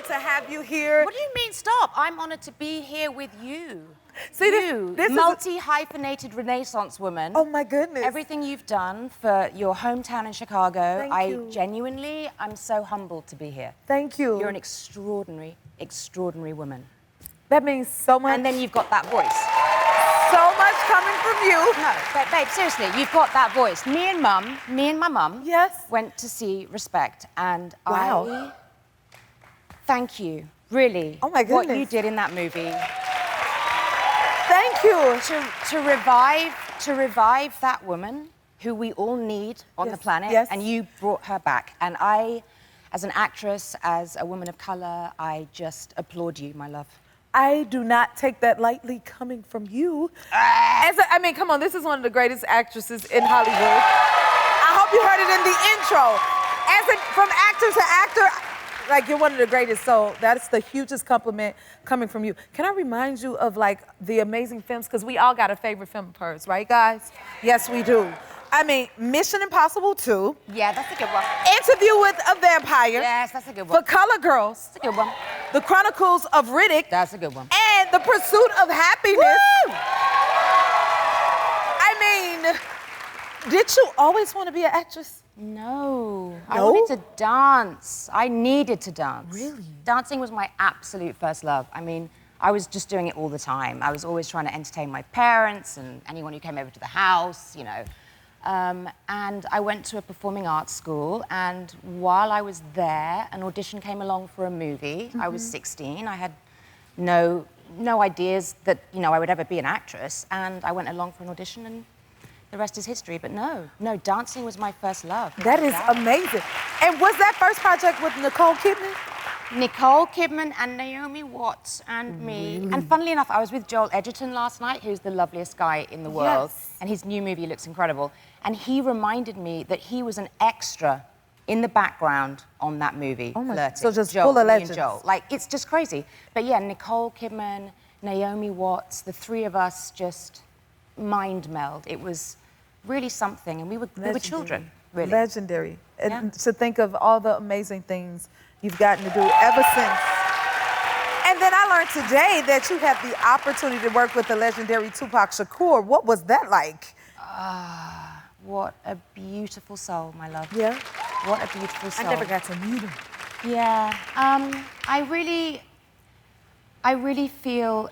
to have you here. What do you mean, stop? I'm honored to be here with you. See, this multi-hyphenated Renaissance woman. Oh, my goodness. Everything you've done for your hometown in Chicago, Thank you. I'm so humbled to be here. Thank you. You're an extraordinary, extraordinary woman. That means so much. And then you've got that voice. So much coming from you. No, but babe, seriously, you've got that voice. Me and my mum Yes. went to see Respect, and Wow. I thank you, really. Oh, my What goodness. you did in that movie. Thank you. To revive that woman who we all need on the planet, yes. and you brought her back. And I, as an actress, as a woman of color, I just applaud you, my love. I do not take that lightly coming from you. I mean, come on, this is one of the greatest actresses in Hollywood. I hope you heard it in the intro. From actor to actor, like, you're one of the greatest, so that's the hugest compliment coming from you. Can I remind you of, like, the amazing films? Because we all got a favorite film of hers, right, guys? Yes, we do. I mean, Mission Impossible 2. Yeah, that's a good one. Interview with a Vampire. Yes, that's a good one. For Color Girls. That's a good one. The Chronicles of Riddick. That's a good one. And The Pursuit of Happiness. Woo! I mean, did you always want to be an actress? No. I No? wanted to dance. I needed to dance. Really? Dancing was my absolute first love. I mean, I was just doing it all the time. I was always trying to entertain my parents and anyone who came over to the house, you know. And I went to a performing arts school, and while I was there, an audition came along for a movie. I was 16. I had no ideas that, you know, I would ever be an actress, and I went along for an audition, and the rest is history. But no, dancing was my first love. That is amazing. And was that first project with Nicole Kidman? Nicole Kidman and Naomi Watts and me. Really? And funnily enough, I was with Joel Edgerton last night, who's the loveliest guy in the world. Yes. And his new movie looks incredible. And he reminded me that he was an extra in the background on that movie, Oh my, flirting. so just Joel, full of me and legends. Joel. Like, it's just crazy. But yeah, Nicole Kidman, Naomi Watts, the three of us just mind meld. It was really something, and we were children, really. Legendary. And Yeah. to think of all the amazing things you've gotten to do ever since. And then I learned today that you had the opportunity to work with the legendary Tupac Shakur. What was that like? What a beautiful soul, my love. Yeah? What a beautiful soul. I never got to meet him. Yeah, I really feel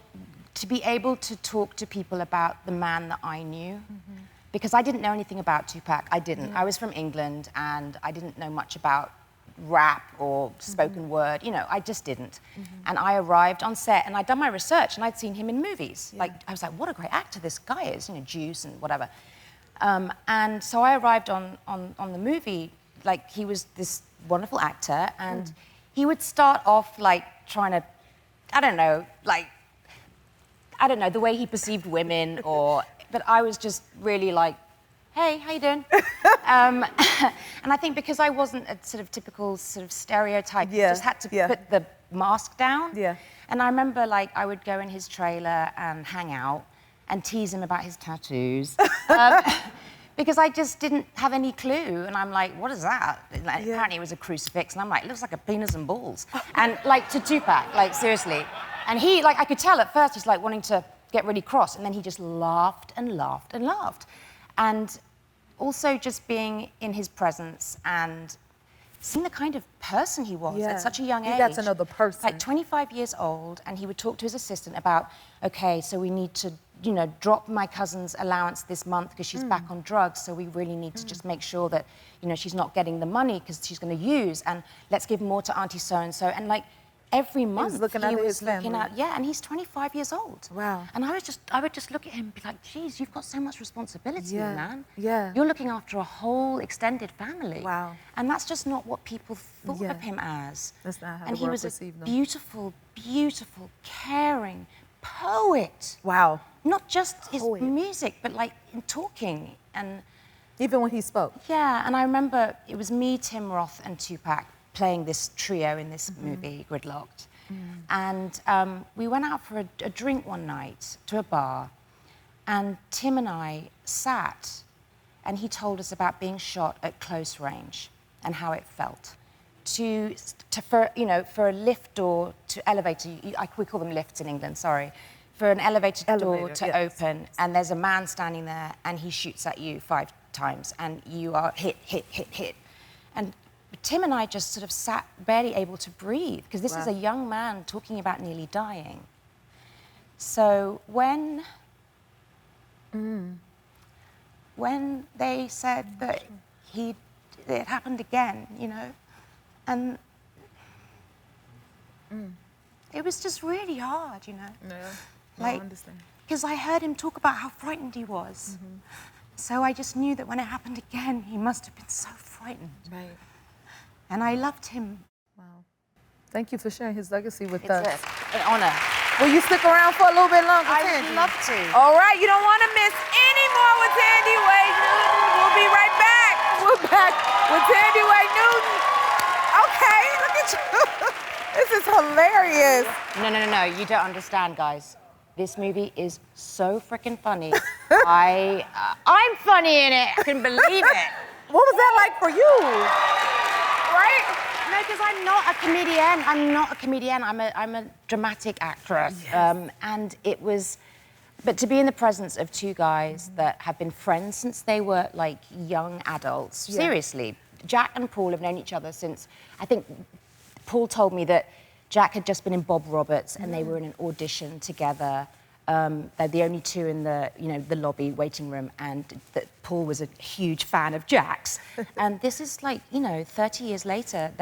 to be able to talk to people about the man that I knew, because I didn't know anything about Tupac. I didn't. I was from England, and I didn't know much about rap or spoken word. You know, I just didn't. And I arrived on set, and I'd done my research, and I'd seen him in movies. Like, I was like, what a great actor this guy is, you know, Juice and whatever. And so I arrived on the movie, like, he was this wonderful actor, and he would start off, like, trying to, I don't know, the way he perceived women, but I was just really like, hey, how you doing? And I think because I wasn't a sort of typical sort of stereotype, you just had to put the mask down. Yeah. And I remember, like, I would go in his trailer and hang out and tease him about his tattoos. Because I just didn't have any clue. And I'm like, what is that? Like, apparently it was a crucifix. And I'm like, it looks like a penis and balls. And, like, to Tupac, like, seriously. And he, like, I could tell at first he's, like, wanting to get really cross. And then he just laughed and laughed and laughed. And also just being in his presence and seeing the kind of person he was at such a young age. You got to know the person. Like 25 years old, and he would talk to his assistant about, okay, so we need to, you know, drop my cousin's allowance this month because she's back on drugs, so we really need to just make sure that, you know, she's not getting the money because she's going to use, and let's give more to Auntie so-and-so. And, like, every month he was looking after his family. and he's 25 years old. Wow. And I would just look at him and be like, geez, you've got so much responsibility, man. Yeah. You're looking after a whole extended family. Wow. And that's just not what people thought of him as. That's not how and the he world was perceived a him. beautiful, beautiful, caring poet. Wow. Not just his music, but, like, in talking. And Even when he spoke. yeah, and I remember it was me, Tim Roth, and Tupac playing this trio in this movie, Gridlocked. And we went out for a drink one night to a bar, and Tim and I sat, and he told us about being shot at close range and how it felt. for a lift door to elevator, we call them lifts in England, sorry, for an elevator door to open, and there's a man standing there, and he shoots at you 5 times, and you are hit. And Tim and I just sort of sat barely able to breathe, because this is a young man talking about nearly dying. So when they said that it happened again, you know, and it was just really hard, you know. Yeah, like, I understand. Because I heard him talk about how frightened he was. So I just knew that when it happened again, he must have been so frightened. Right. And I loved him. Wow. Thank you for sharing his legacy with us. It's an honor. Will you stick around for a little bit longer, I Tandy? would love to. All right, you don't want to miss any more with Thandiwe Newton. We'll be right back. We're back with Thandiwe Newton. Okay, look at you. This is hilarious. No, you don't understand, guys. This movie is so freaking funny. I'm funny in it. I can believe it. What was that like for you? Right? No, because I'm not a comedian. I'm a dramatic actress. Yes. And it was, but to be in the presence of 2 guys that have been friends since they were like young adults. Seriously, Jack and Paul have known each other since, I think Paul told me that Jack had just been in Bob Roberts and they were in an audition together. They're the only 2 in the, the lobby waiting room, and that Paul was a huge fan of Jack's. And this is like, 30 years later,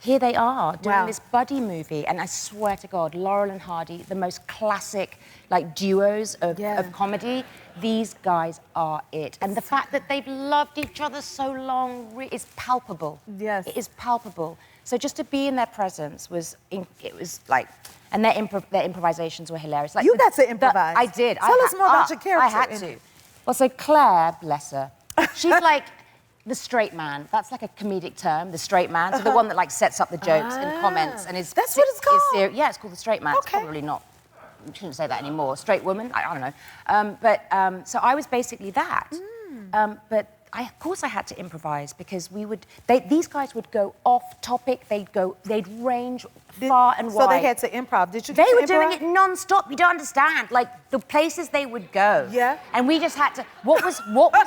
here they are doing this buddy movie, and I swear to God, Laurel and Hardy, the most classic like duos of comedy. These guys are it, and the fact that they've loved each other so long is palpable. Yes, it is palpable. So just to be in their presence was like. And their improvisations were hilarious. Like you got to improvise. I did. Tell us more about your character. I had to. Well, so Claire, bless her, she's like the straight man. That's like a comedic term, the straight man. So the one that like sets up the jokes and comments and is. That's what it's called. Yeah, it's called the straight man. Okay. It's probably not. You shouldn't say that anymore. Straight woman. I don't know. So I was basically that. But of course I had to improvise, because these guys would go off topic. They'd range far and wide. So they had to improv. Did you? They were doing it non-stop. You don't understand. Like the places they would go. Yeah. And we just had to. What was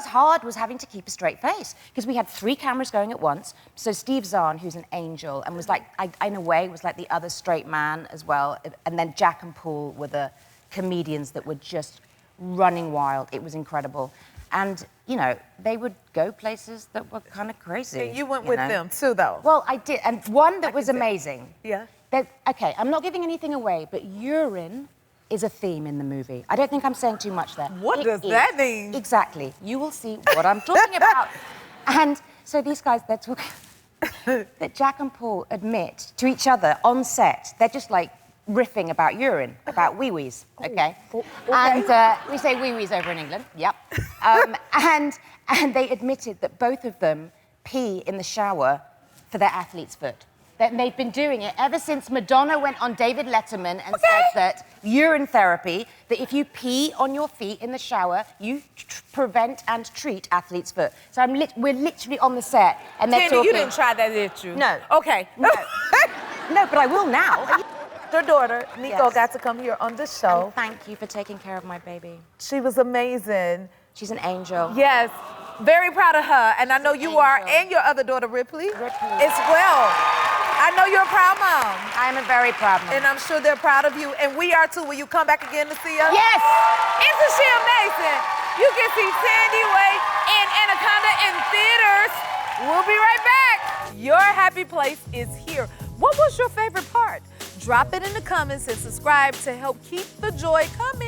hard was having to keep a straight face, because we had 3 cameras going at once. So Steve Zahn, who's an angel, and was like, in a way, was like the other straight man as well. And then Jack and Paul were the comedians that were just running wild. It was incredible. And, they would go places that were kind of crazy. You went with them too, though. Well, I did. And one that was amazing. Yeah. Okay, I'm not giving anything away, but urine is a theme in the movie. I don't think I'm saying too much there. What does that mean? Exactly. You will see what I'm talking about. And so these guys, they're talking... that Jack and Paul admit to each other on set, they're just like riffing about urine, about wee-wees, okay? And we say wee-wees over in England, yep. And they admitted that both of them pee in the shower for their athlete's foot. They've been doing it ever since Madonna went on David Letterman and said that urine therapy, that if you pee on your feet in the shower, you prevent and treat athlete's foot. So we're literally on the set, and they're talking... you didn't try that, did you? No. Okay. No. No, but I will now. Your daughter, Nico, got to come here on the show. And thank you for taking care of my baby. She was amazing. She's an angel. Yes. Very proud of her. And I know you are, and your other daughter, Ripley, as well. I know you're a proud mom. I am a very proud mom. And I'm sure they're proud of you. And we are too. Will you come back again to see us? Yes! Isn't she amazing? You can see Thandiwe and Anaconda in theaters. We'll be right back. Your happy place is here. What was your favorite part? Drop it in the comments and subscribe to help keep the joy coming.